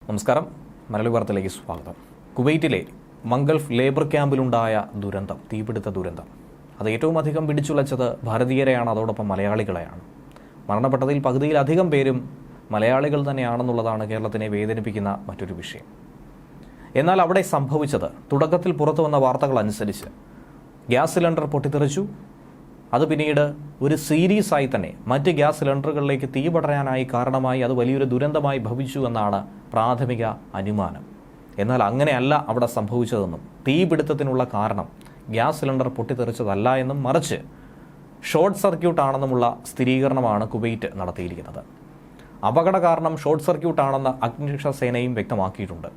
നമസ്കാരം. മലയാളി വാർത്തയിലേക്ക് സ്വാഗതം. കുവൈറ്റിലെ മംഗൾഫ് ലേബർ ക്യാമ്പിലുണ്ടായ ദുരന്തം, തീപിടുത്ത ദുരന്തം, അത് ഏറ്റവും അധികം പിടിച്ചുലച്ചത് ഭാരതീയരെയാണ്, അതോടൊപ്പം മലയാളികളെയാണ്. മരണപ്പെട്ടതിൽ പകുതിയിലധികം പേരും മലയാളികൾ തന്നെയാണെന്നുള്ളതാണ് കേരളത്തിനെ വേദനിപ്പിക്കുന്ന മറ്റൊരു വിഷയം. എന്നാൽ അവിടെ സംഭവിച്ചത്, തുടക്കത്തിൽ പുറത്തു വന്ന വാർത്തകൾ അനുസരിച്ച് ഗ്യാസ് സിലിണ്ടർ പൊട്ടിത്തെറിച്ചു. അത് പിന്നീട് ഒരു സീരീസായി തന്നെ മറ്റ് ഗ്യാസ് സിലിണ്ടറുകളിലേക്ക് തീ പടരാനായി കാരണമായി, അത് വലിയൊരു ദുരന്തമായി ഭവിച്ചു എന്നാണ് പ്രാഥമിക അനുമാനം. എന്നാൽ അങ്ങനെയല്ല അവിടെ സംഭവിച്ചതെന്നും തീപിടുത്തത്തിനുള്ള കാരണം ഗ്യാസ് സിലിണ്ടർ പൊട്ടിത്തെറിച്ചതല്ല എന്നും മറിച്ച് ഷോർട്ട് സർക്യൂട്ട് ആണെന്നുമുള്ള സ്ഥിരീകരണമാണ് കുവൈറ്റ് നടത്തിയിരിക്കുന്നത്. അപകട കാരണം ഷോർട്ട് സർക്യൂട്ട് ആണെന്ന് അഗ്നിരക്ഷാ സേനയും വ്യക്തമാക്കിയിട്ടുണ്ട്.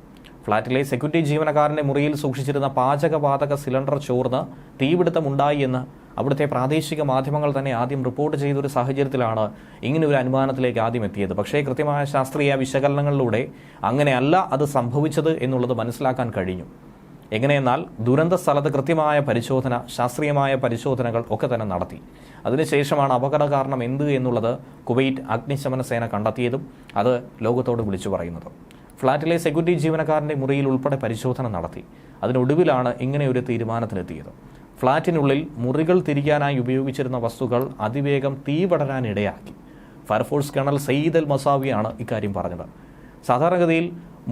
ഫ്ളാറ്റിലെ സെക്യൂരിറ്റി ജീവനക്കാരൻ്റെ മുറിയിൽ സൂക്ഷിച്ചിരുന്ന പാചകവാതക സിലിണ്ടർ ചോർന്ന് തീപിടുത്തമുണ്ടായി എന്ന് അവിടുത്തെ പ്രാദേശിക മാധ്യമങ്ങൾ തന്നെ ആദ്യം റിപ്പോർട്ട് ചെയ്തൊരു സാഹചര്യത്തിലാണ് ഇങ്ങനൊരു അനുമാനത്തിലേക്ക് ആദ്യം എത്തിയത്. പക്ഷേ കൃത്യമായ ശാസ്ത്രീയ വിശകലനങ്ങളിലൂടെ അങ്ങനെയല്ല അത് സംഭവിച്ചത് എന്നുള്ളത് മനസ്സിലാക്കാൻ കഴിഞ്ഞു. എങ്ങനെയെന്നാൽ ദുരന്ത സ്ഥലത്ത് കൃത്യമായ പരിശോധന, ശാസ്ത്രീയമായ പരിശോധനകൾ ഒക്കെ തന്നെ നടത്തി. അതിനുശേഷമാണ് അപകട കാരണം എന്ത് എന്നുള്ളത് കുവൈറ്റ് അഗ്നിശമന സേന കണ്ടെത്തിയതും അത് ലോകത്തോട് വിളിച്ചു പറയുന്നതും. ഫ്ളാറ്റിലെ സെക്യൂരിറ്റി ജീവനക്കാരൻ്റെ മുറിയിൽ ഉൾപ്പെടെ പരിശോധന നടത്തി. അതിനൊടുവിലാണ് ഇങ്ങനെയൊരു തീരുമാനത്തിലെത്തിയത്. ഫ്ളാറ്റിനുള്ളിൽ മുറികൾ തിരിക്കാനായി ഉപയോഗിച്ചിരുന്ന വസ്തുക്കൾ അതിവേഗം തീ പടരാനിടയാക്കി. ഫയർഫോഴ്സ് കേണൽ സയ്യിദ് അൽ മസാവിയാണ് ഇക്കാര്യം പറഞ്ഞത്. സാധാരണഗതിയിൽ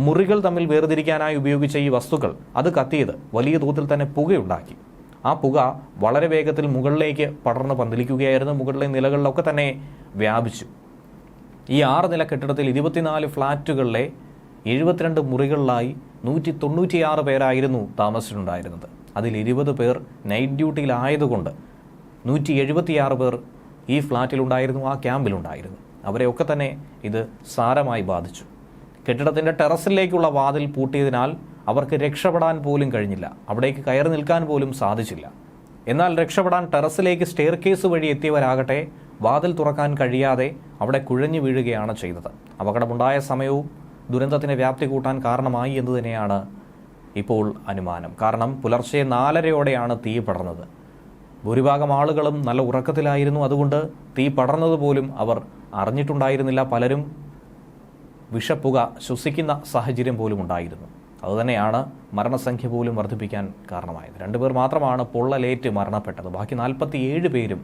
മുറികൾ തമ്മിൽ വേർതിരിക്കാനായി ഉപയോഗിച്ച ഈ വസ്തുക്കൾ അത് കത്തിയത് വലിയ തോതിൽ തന്നെ പുകയുണ്ടാക്കി. ആ പുക വളരെ വേഗത്തിൽ മുകളിലേക്ക് പടർന്ന് പന്തലിക്കുകയായിരുന്നു. മുകളിലെ നിലകളിലൊക്കെ തന്നെ വ്യാപിച്ചു. ഈ 6 നില കെട്ടിടത്തിൽ 24 ഫ്ളാറ്റുകളിലെ 72 മുറികളിലായി 196 പേരായിരുന്നു താമസിച്ചിട്ടുണ്ടായിരുന്നത്. അതിൽ 20 പേർ നൈറ്റ് ഡ്യൂട്ടിയിലായതുകൊണ്ട് 176 പേർ ഈ ഫ്ളാറ്റിലുണ്ടായിരുന്നു, ആ ക്യാമ്പിലുണ്ടായിരുന്നു. അവരെയൊക്കെ തന്നെ ഇത് സാരമായി ബാധിച്ചു. കെട്ടിടത്തിൻ്റെ ടെറസിലേക്കുള്ള വാതിൽ പൂട്ടിയതിനാൽ അവർക്ക് രക്ഷപ്പെടാൻ പോലും കഴിഞ്ഞില്ല. അവിടേക്ക് കയറി നിൽക്കാൻ പോലും സാധിച്ചില്ല. എന്നാൽ രക്ഷപ്പെടാൻ ടെറസിലേക്ക് സ്റ്റെയർ കേസ് വഴി എത്തിയവരാകട്ടെ വാതിൽ തുറക്കാൻ കഴിയാതെ അവിടെ കുഴഞ്ഞു വീഴുകയാണ് ചെയ്തത്. അപകടമുണ്ടായ സമയവും ദുരന്തത്തിന് വ്യാപ്തി കൂട്ടാൻ കാരണമായി എന്ന് തന്നെയാണ് ഇപ്പോൾ അനുമാനം. കാരണം പുലർച്ചെ 4:30-ഓടെയാണ് തീ പടർന്നത്. ഭൂരിഭാഗം ആളുകളും നല്ല ഉറക്കത്തിലായിരുന്നു. അതുകൊണ്ട് തീ പടർന്നത് പോലും അവർ അറിഞ്ഞിട്ടുണ്ടായിരുന്നില്ല. പലരും വിഷപ്പുക ശ്വസിക്കുന്ന സാഹചര്യം പോലും ഉണ്ടായിരുന്നു. അതുതന്നെയാണ് മരണസംഖ്യ പോലും വർദ്ധിപ്പിക്കാൻ കാരണമായത്. 2 പേർ മാത്രമാണ് പൊള്ളലേറ്റ് മരണപ്പെട്ടത്. ബാക്കി 47 പേരും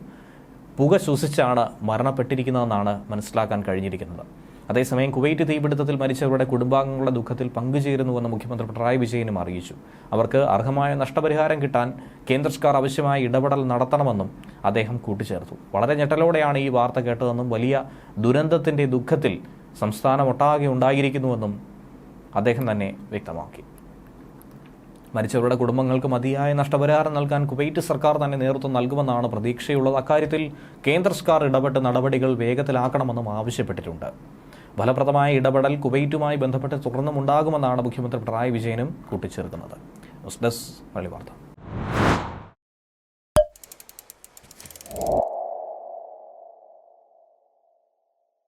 പുക ശ്വസിച്ചാണ് മരണപ്പെട്ടിരിക്കുന്നതെന്നാണ് മനസ്സിലാക്കാൻ കഴിഞ്ഞിരിക്കുന്നത്. അതേസമയം കുവൈറ്റ് തീപിടുത്തത്തിൽ മരിച്ചവരുടെ കുടുംബാംഗങ്ങളുടെ ദുഃഖത്തിൽ പങ്കുചേരുന്നുവെന്ന് മുഖ്യമന്ത്രി പിണറായി വിജയനും അറിയിച്ചു. അവർക്ക് അർഹമായ നഷ്ടപരിഹാരം കിട്ടാൻ കേന്ദ്ര സർക്കാർ ആവശ്യമായ ഇടപെടൽ നടത്തണമെന്നും അദ്ദേഹം കൂട്ടിച്ചേർത്തു. വളരെ ഞെട്ടലോടെയാണ് ഈ വാർത്ത കേട്ടതെന്നും വലിയ ദുരന്തത്തിൻ്റെ ദുഃഖത്തിൽ സംസ്ഥാനമൊട്ടാകെ ഉണ്ടായിരിക്കുന്നുവെന്നും അദ്ദേഹം തന്നെ വ്യക്തമാക്കി. മരിച്ചവരുടെ കുടുംബങ്ങൾക്ക് മതിയായ നഷ്ടപരിഹാരം നൽകാൻ കുവൈറ്റ് സർക്കാർ തന്നെ നേതൃത്വം നൽകുമെന്നാണ് പ്രതീക്ഷയുള്ളത്. അക്കാര്യത്തിൽ കേന്ദ്ര സർക്കാർ ഇടപെട്ട് നടപടികൾ വേഗത്തിലാക്കണമെന്നും ആവശ്യപ്പെട്ടിട്ടുണ്ട്. ഫലപ്രദമായ ഇടപെടൽ കുവൈറ്റുമായി ബന്ധപ്പെട്ട് തുടർന്നും ഉണ്ടാകുമെന്നാണ് മുഖ്യമന്ത്രി പിണറായി വിജയനും കൂട്ടിച്ചേർക്കുന്നത്. ന്യൂസ് ഡെസ്ക് മലയാളി വാർത്ത.